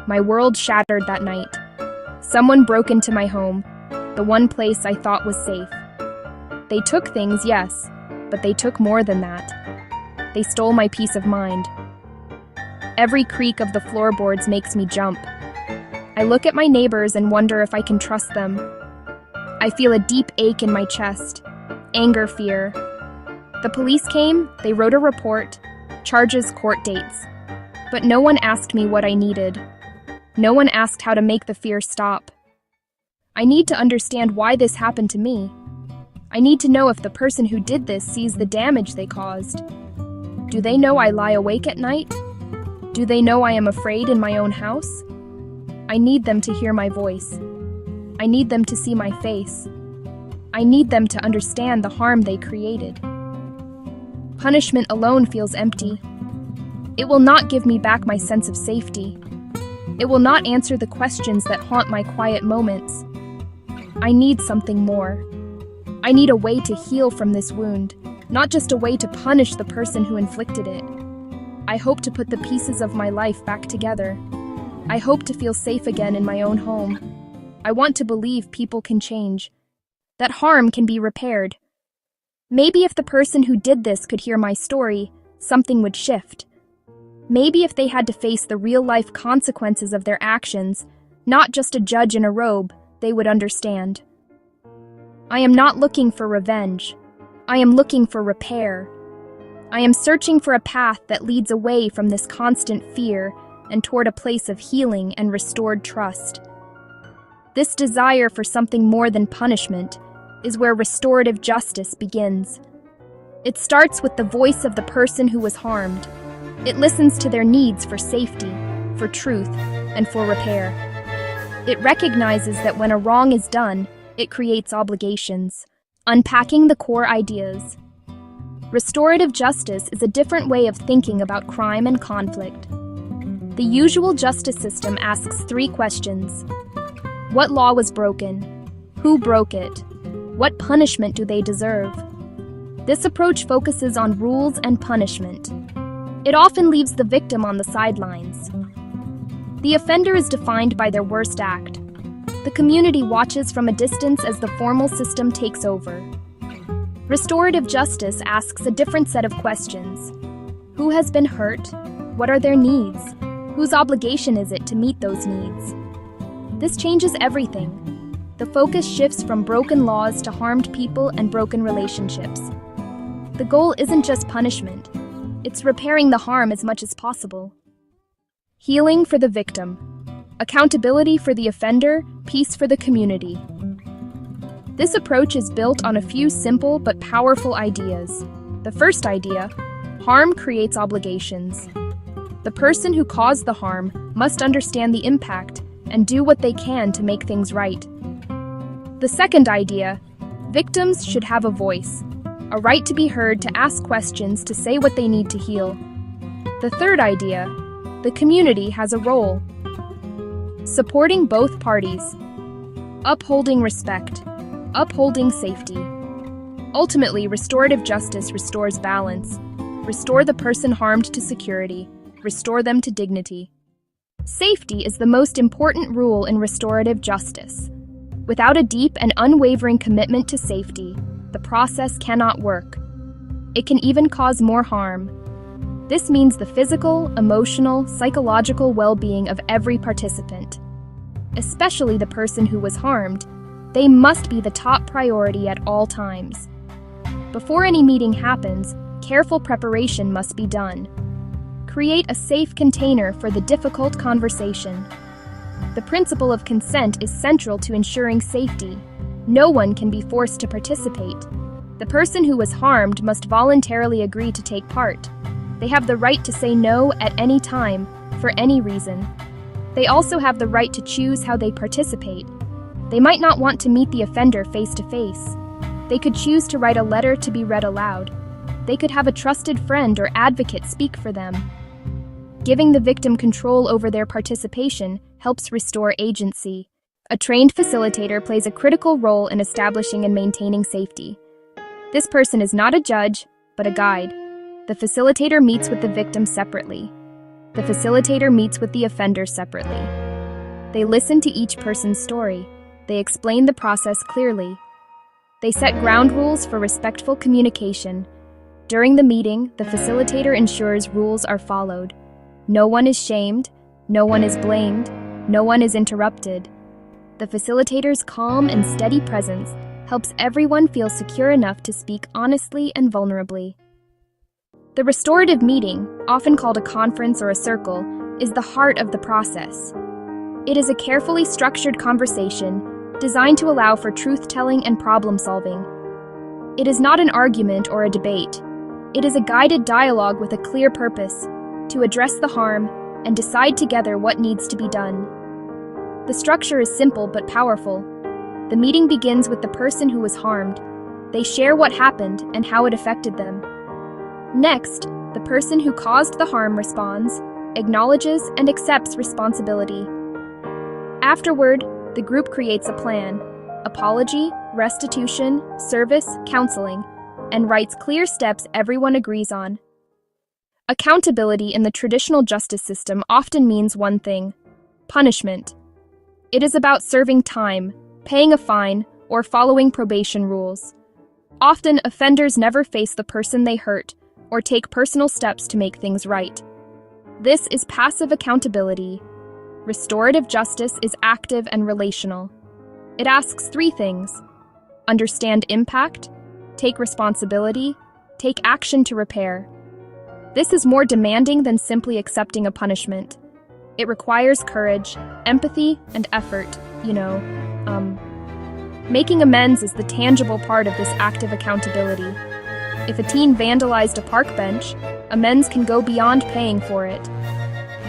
My world shattered that night. Someone broke into my home, the one place I thought was safe. They took things, yes, but they took more than that. They stole my peace of mind. Every creak of the floorboards makes me jump. I look at my neighbors and wonder if I can trust them. I feel a deep ache in my chest, anger, fear. The police came, they wrote a report, charges, court dates. But no one asked me what I needed. No one asked how to make the fear stop. I need to understand why this happened to me. I need to know if the person who did this sees the damage they caused. Do they know I lie awake at night? Do they know I am afraid in my own house? I need them to hear my voice. I need them to see my face. I need them to understand the harm they created. Punishment alone feels empty. It will not give me back my sense of safety. It will not answer the questions that haunt my quiet moments. I need something more. I need a way to heal from this wound, not just a way to punish the person who inflicted it. I hope to put the pieces of my life back together. I hope to feel safe again in my own home. I want to believe people can change, that harm can be repaired. Maybe if the person who did this could hear my story, something would shift. Maybe if they had to face the real-life consequences of their actions, not just a judge in a robe, they would understand. I am not looking for revenge. I am looking for repair. I am searching for a path that leads away from this constant fear and toward a place of healing and restored trust. This desire for something more than punishment is where restorative justice begins. It starts with the voice of the person who was harmed. It listens to their needs for safety, for truth, and for repair. It recognizes that when a wrong is done, it creates obligations, unpacking the core ideas. Restorative justice is a different way of thinking about crime and conflict. The usual justice system asks 3 questions. What law was broken? Who broke it? What punishment do they deserve? This approach focuses on rules and punishment. It often leaves the victim on the sidelines. The offender is defined by their worst act. The community watches from a distance as the formal system takes over. Restorative justice asks a different set of questions. Who has been hurt? What are their needs? Whose obligation is it to meet those needs? This changes everything. The focus shifts from broken laws to harmed people and broken relationships. The goal isn't just punishment. It's repairing the harm as much as possible. Healing for the victim. Accountability for the offender, peace for the community. This approach is built on a few simple but powerful ideas. The first idea, harm creates obligations. The person who caused the harm must understand the impact and do what they can to make things right. The second idea, victims should have a voice, a right to be heard, to ask questions, to say what they need to heal. The third idea, the community has a role. Supporting both parties, upholding respect, upholding safety. Ultimately, restorative justice restores balance. Restore the person harmed to security. Restore them to dignity. Safety is the most important rule in restorative justice. Without a deep and unwavering commitment to safety, the process cannot work. It can even cause more harm. This means the physical, emotional, psychological well-being of every participant, especially the person who was harmed. They must be the top priority at all times. Before any meeting happens, careful preparation must be done. Create a safe container for the difficult conversation. The principle of consent is central to ensuring safety. No one can be forced to participate. The person who was harmed must voluntarily agree to take part. They have the right to say no at any time, for any reason. They also have the right to choose how they participate. They might not want to meet the offender face to face. They could choose to write a letter to be read aloud. They could have a trusted friend or advocate speak for them. Giving the victim control over their participation helps restore agency. A trained facilitator plays a critical role in establishing and maintaining safety. This person is not a judge, but a guide. The facilitator meets with the victim separately. The facilitator meets with the offender separately. They listen to each person's story. They explain the process clearly. They set ground rules for respectful communication. During the meeting, the facilitator ensures rules are followed. No one is shamed, no one is blamed, no one is interrupted. The facilitator's calm and steady presence helps everyone feel secure enough to speak honestly and vulnerably. The restorative meeting, often called a conference or a circle, is the heart of the process. It is a carefully structured conversation designed to allow for truth-telling and problem-solving. It is not an argument or a debate. It is a guided dialogue with a clear purpose, to address the harm and decide together what needs to be done. The structure is simple but powerful. The meeting begins with the person who was harmed. They share what happened and how it affected them. Next, the person who caused the harm responds, acknowledges, and accepts responsibility. Afterward, the group creates a plan: apology, restitution, service, counseling, and writes clear steps everyone agrees on. Accountability in the traditional justice system often means one thing: punishment. It is about serving time, paying a fine, or following probation rules. Often, offenders never face the person they hurt or take personal steps to make things right. This is passive accountability. Restorative justice is active and relational. It asks three things: understand impact, take responsibility, take action to repair. This is more demanding than simply accepting a punishment. It requires courage, empathy, and effort, Making amends is the tangible part of this active accountability. If a teen vandalized a park bench, amends can go beyond paying for it.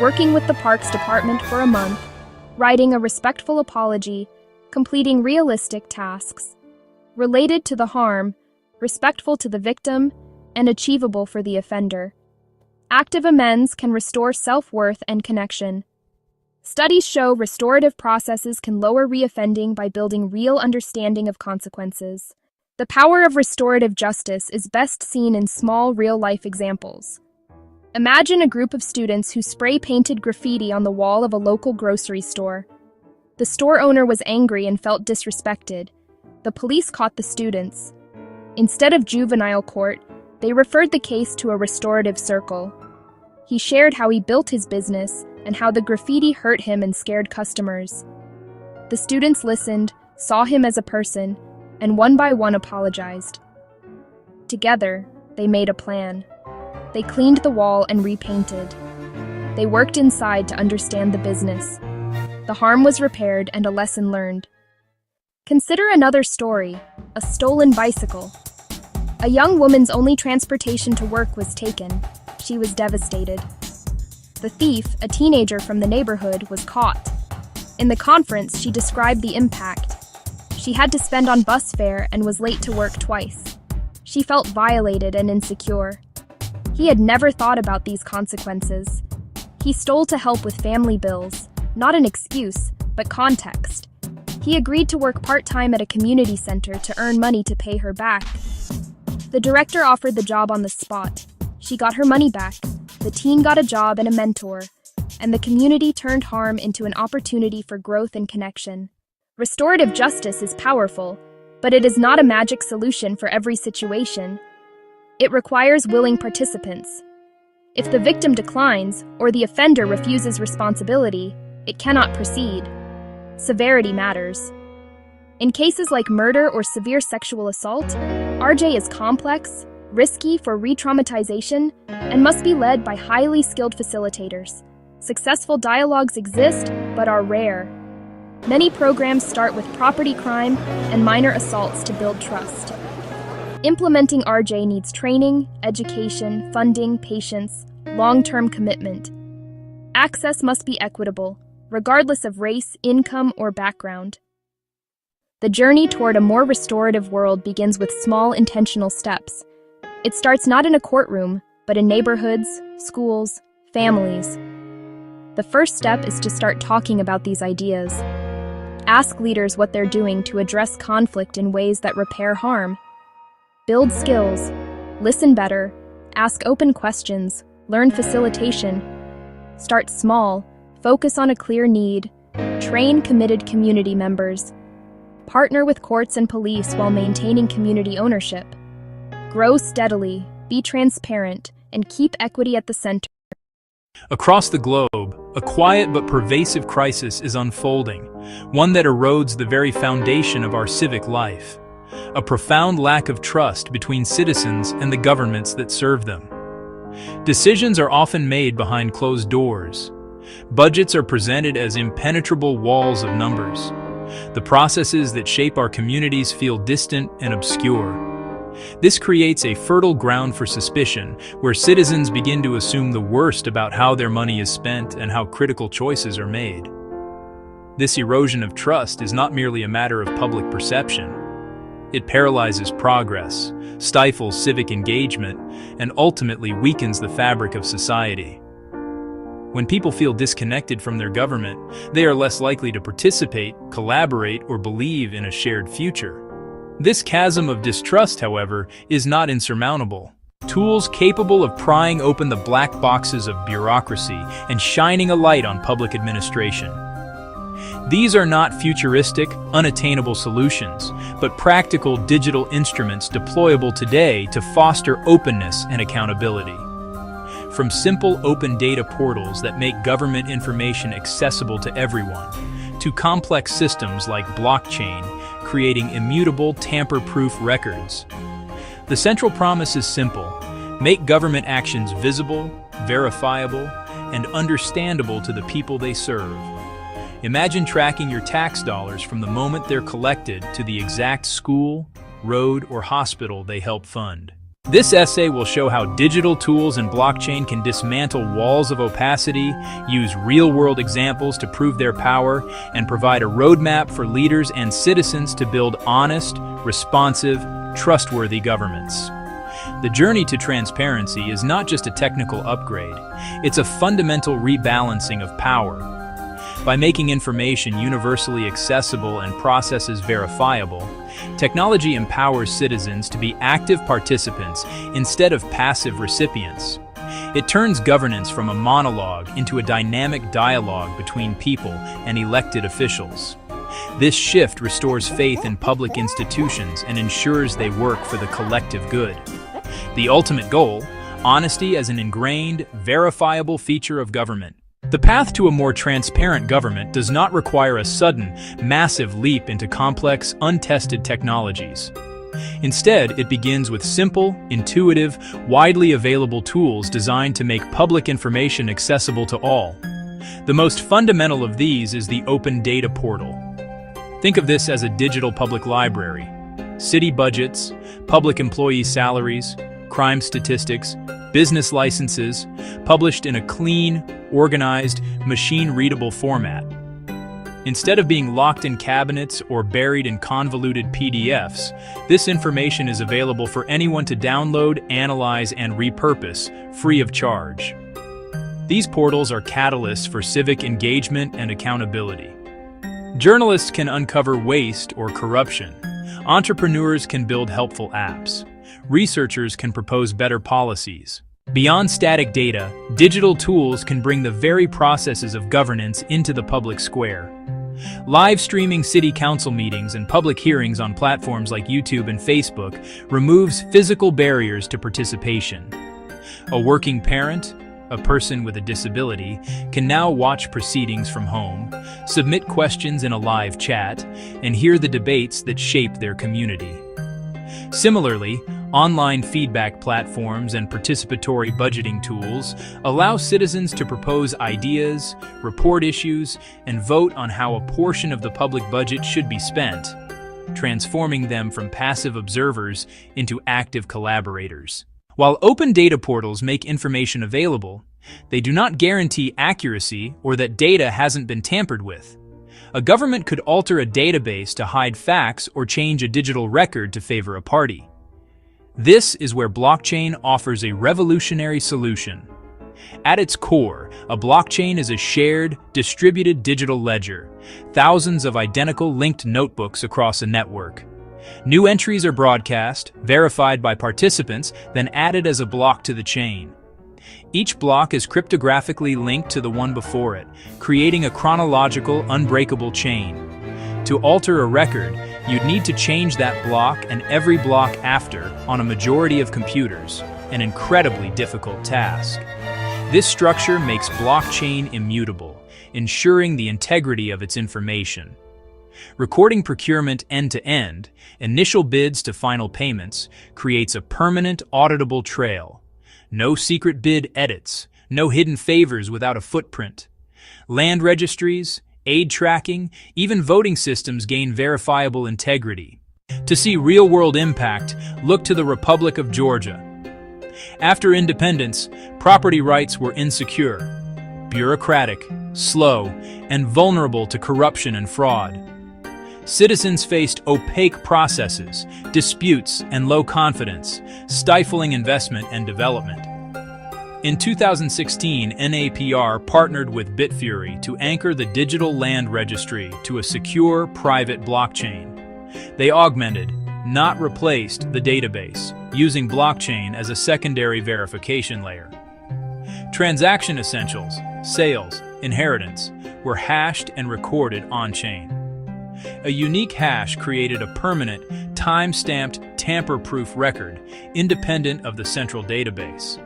Working with the Parks Department for a month, writing a respectful apology, completing realistic tasks, related to the harm, respectful to the victim, and achievable for the offender. Active amends can restore self-worth and connection. Studies show restorative processes can lower reoffending by building real understanding of consequences. The power of restorative justice is best seen in small, real-life examples. Imagine a group of students who spray-painted graffiti on the wall of a local grocery store. The store owner was angry and felt disrespected. The police caught the students. Instead of juvenile court, they referred the case to a restorative circle. He shared how he built his business and how the graffiti hurt him and scared customers. The students listened, saw him as a person, and one by one apologized. Together, they made a plan. They cleaned the wall and repainted. They worked inside to understand the business. The harm was repaired and a lesson learned. Consider another story: a stolen bicycle. A young woman's only transportation to work was taken. She was devastated. The thief, a teenager from the neighborhood, was caught. In the conference, she described the impact. She had to spend on bus fare and was late to work twice. She felt violated and insecure. He had never thought about these consequences. He stole to help with family bills, not an excuse, but context. He agreed to work part-time at a community center to earn money to pay her back. The director offered the job on the spot. She got her money back. The teen got a job and a mentor, and the community turned harm into an opportunity for growth and connection. Restorative justice is powerful, but it is not a magic solution for every situation. It requires willing participants. If the victim declines or the offender refuses responsibility, it cannot proceed. Severity matters. In cases like murder or severe sexual assault, RJ is complex, risky for re-traumatization, and must be led by highly skilled facilitators. Successful dialogues exist, but are rare. Many programs start with property crime and minor assaults to build trust. Implementing RJ needs training, education, funding, patience, long-term commitment. Access must be equitable, regardless of race, income, or background. The journey toward a more restorative world begins with small, intentional steps. It starts not in a courtroom, but in neighborhoods, schools, families. The first step is to start talking about these ideas. Ask leaders what they're doing to address conflict in ways that repair harm. Build skills, listen better, ask open questions, learn facilitation. Start small, focus on a clear need, train committed community members, partner with courts and police while maintaining community ownership. Grow steadily, be transparent, and keep equity at the center. Across the globe, a quiet but pervasive crisis is unfolding, one that erodes the very foundation of our civic life. A profound lack of trust between citizens and the governments that serve them. Decisions are often made behind closed doors. Budgets are presented as impenetrable walls of numbers. The processes that shape our communities feel distant and obscure. This creates a fertile ground for suspicion, where citizens begin to assume the worst about how their money is spent and how critical choices are made. This erosion of trust is not merely a matter of public perception. It paralyzes progress, stifles civic engagement, and ultimately weakens the fabric of society. When people feel disconnected from their government, they are less likely to participate, collaborate, or believe in a shared future. This chasm of distrust, however, is not insurmountable. Tools capable of prying open the black boxes of bureaucracy and shining a light on public administration. These are not futuristic, unattainable solutions, but practical digital instruments deployable today to foster openness and accountability. From simple open data portals that make government information accessible to everyone, to complex systems like blockchain, creating immutable, tamper-proof records. The central promise is simple: make government actions visible, verifiable, and understandable to the people they serve. Imagine tracking your tax dollars from the moment they're collected to the exact school, road, or hospital they help fund. This essay will show how digital tools and blockchain can dismantle walls of opacity, use real-world examples to prove their power, and provide a roadmap for leaders and citizens to build honest, responsive, trustworthy governments. The journey to transparency is not just a technical upgrade, it's a fundamental rebalancing of power. By making information universally accessible and processes verifiable, technology empowers citizens to be active participants instead of passive recipients. It turns governance from a monologue into a dynamic dialogue between people and elected officials. This shift restores faith in public institutions and ensures they work for the collective good. The ultimate goal: honesty as an ingrained, verifiable feature of government. The path to a more transparent government does not require a sudden, massive leap into complex, untested technologies. Instead, it begins with simple, intuitive, widely available tools designed to make public information accessible to all. The most fundamental of these is the Open Data Portal. Think of this as a digital public library. City budgets, public employee salaries, crime statistics, business licenses, published in a clean, organized, machine-readable format. Instead of being locked in cabinets or buried in convoluted PDFs, this information is available for anyone to download, analyze, and repurpose, free of charge. These portals are catalysts for civic engagement and accountability. Journalists can uncover waste or corruption. Entrepreneurs can build helpful apps. Researchers can propose better policies. Beyond static data, digital tools can bring the very processes of governance into the public square. Live streaming city council meetings and public hearings on platforms like YouTube and Facebook removes physical barriers to participation. A working parent, a person with a disability, can now watch proceedings from home, submit questions in a live chat, and hear the debates that shape their community. Similarly, online feedback platforms and participatory budgeting tools allow citizens to propose ideas, report issues, and vote on how a portion of the public budget should be spent, transforming them from passive observers into active collaborators. While open data portals make information available, they do not guarantee accuracy or that data hasn't been tampered with. A government could alter a database to hide facts or change a digital record to favor a party. This is where blockchain offers a revolutionary solution. At its core, a blockchain is a shared, distributed digital ledger, thousands of identical linked notebooks across a network. New entries are broadcast, verified by participants, then added as a block to the chain. Each block is cryptographically linked to the one before it, creating a chronological, unbreakable chain. To alter a record, you'd need to change that block and every block after on a majority of computers, an incredibly difficult task. This structure makes blockchain immutable, ensuring the integrity of its information. Recording procurement end-to-end, initial bids to final payments, creates a permanent, auditable trail. No secret bid edits, no hidden favors without a footprint. Land registries, aid tracking, even voting systems gain verifiable integrity. To see real-world impact, look to the Republic of Georgia. After independence, property rights were insecure, bureaucratic, slow, and vulnerable to corruption and fraud. Citizens faced opaque processes, disputes, and low confidence, stifling investment and development. In 2016, NAPR partnered with Bitfury to anchor the digital land registry to a secure, private blockchain. They augmented, not replaced, the database, using blockchain as a secondary verification layer. Transaction essentials, sales, inheritance, were hashed and recorded on-chain. A unique hash created a permanent, time-stamped, tamper-proof record, independent of the central database.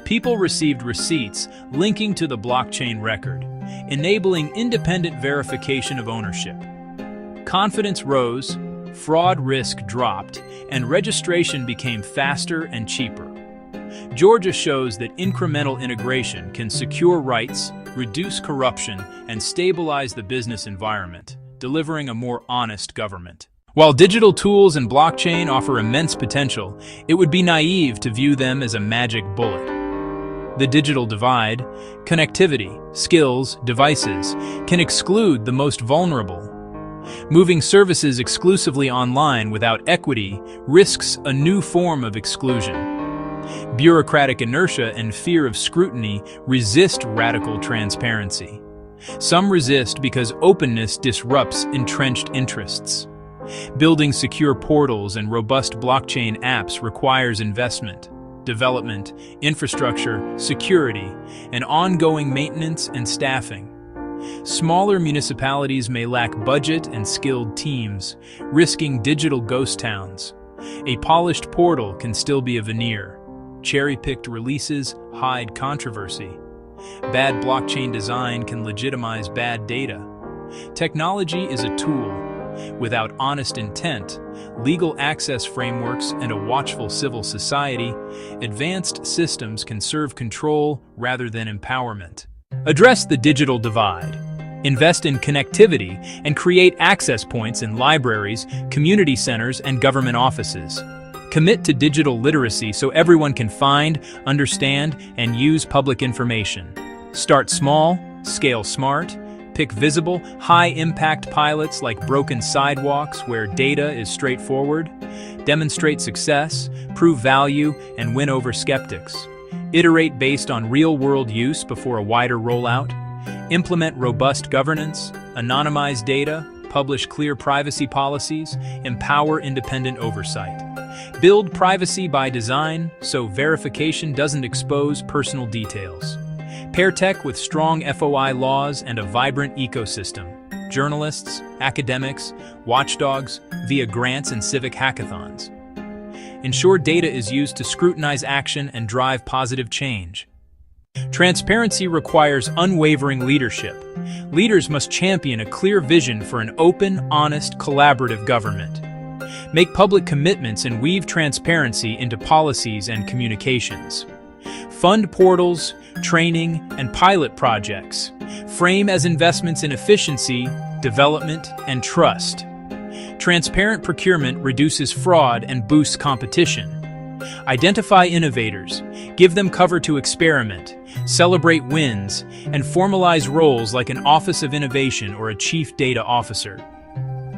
People received receipts linking to the blockchain record, enabling independent verification of ownership. Confidence rose, fraud risk dropped, and registration became faster and cheaper. Georgia shows that incremental integration can secure rights, reduce corruption, and stabilize the business environment, delivering a more honest government. While digital tools and blockchain offer immense potential, it would be naive to view them as a magic bullet. The digital divide, connectivity, skills, devices, can exclude the most vulnerable. Moving services exclusively online without equity risks a new form of exclusion. Bureaucratic inertia and fear of scrutiny resist radical transparency. Some resist because openness disrupts entrenched interests. Building secure portals and robust blockchain apps requires investment, development, infrastructure, security, and ongoing maintenance and staffing. Smaller municipalities may lack budget and skilled teams, risking digital ghost towns. A polished portal can still be a veneer. Cherry-picked releases hide controversy. Bad blockchain design can legitimize bad data. Technology is a tool. Without honest intent, legal access frameworks, and a watchful civil society, advanced systems can serve control rather than empowerment. Address the digital divide. Invest in connectivity and create access points in libraries, community centers, and government offices. Commit to digital literacy so everyone can find, understand, and use public information. Start small, scale smart, pick visible, high-impact pilots like broken sidewalks where data is straightforward. Demonstrate success, prove value, and win over skeptics. Iterate based on real-world use before a wider rollout. Implement robust governance, anonymize data, publish clear privacy policies, empower independent oversight. Build privacy by design so verification doesn't expose personal details. Pair tech with strong FOI laws and a vibrant ecosystem. Journalists, academics, watchdogs, via grants and civic hackathons. Ensure data is used to scrutinize action and drive positive change. Transparency requires unwavering leadership. Leaders must champion a clear vision for an open, honest, collaborative government. Make public commitments and weave transparency into policies and communications. Fund portals, training, and pilot projects. Frame as investments in efficiency, development, and trust. Transparent procurement reduces fraud and boosts competition. Identify innovators, give them cover to experiment, celebrate wins, and formalize roles like an Office of Innovation or a Chief Data Officer.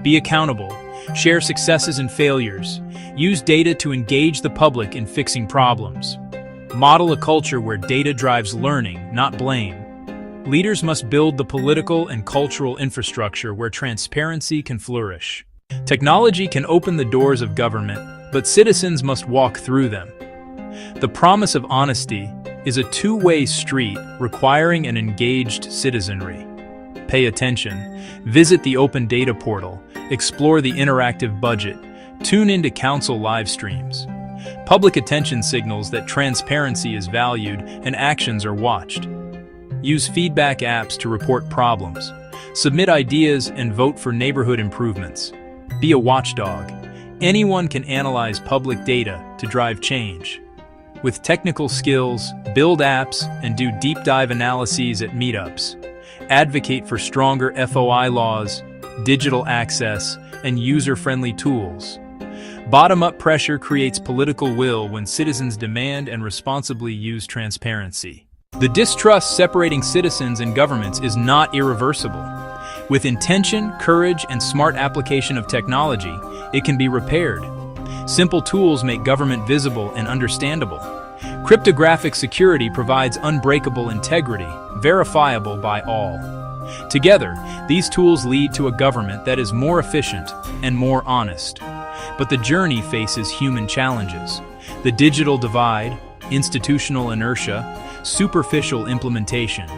Be accountable, share successes and failures, use data to engage the public in fixing problems. Model a culture where data drives learning, not blame. Leaders must build the political and cultural infrastructure where transparency can flourish. Technology can open the doors of government, but citizens must walk through them. The promise of honesty, is a two-way street requiring an engaged citizenry. Pay attention, visit the Open Data Portal, explore the interactive budget, tune into council live streams. Public attention signals that transparency is valued and actions are watched. Use feedback apps to report problems. Submit ideas and vote for neighborhood improvements. Be a watchdog. Anyone can analyze public data to drive change. With technical skills, build apps and do deep dive analyses at meetups. Advocate for stronger FOI laws, digital access, and user-friendly tools. Bottom-up pressure creates political will when citizens demand and responsibly use transparency. The distrust separating citizens and governments is not irreversible. With intention, courage, and smart application of technology, it can be repaired. Simple tools make government visible and understandable. Cryptographic security provides unbreakable integrity, verifiable by all. Together, these tools lead to a government that is more efficient and more honest. But the journey faces human challenges. The digital divide, institutional inertia, superficial implementation.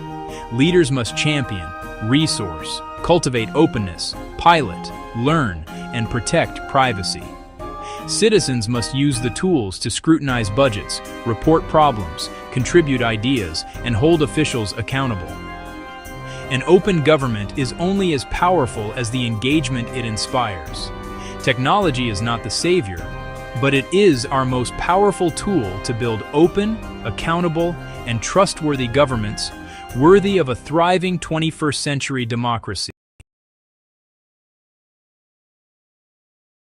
Leaders must champion, resource, cultivate openness, pilot, learn, and protect privacy. Citizens must use the tools to scrutinize budgets, report problems, contribute ideas, and hold officials accountable. An open government is only as powerful as the engagement it inspires. Technology is not the savior, but it is our most powerful tool to build open, accountable, and trustworthy governments worthy of a thriving 21st century democracy.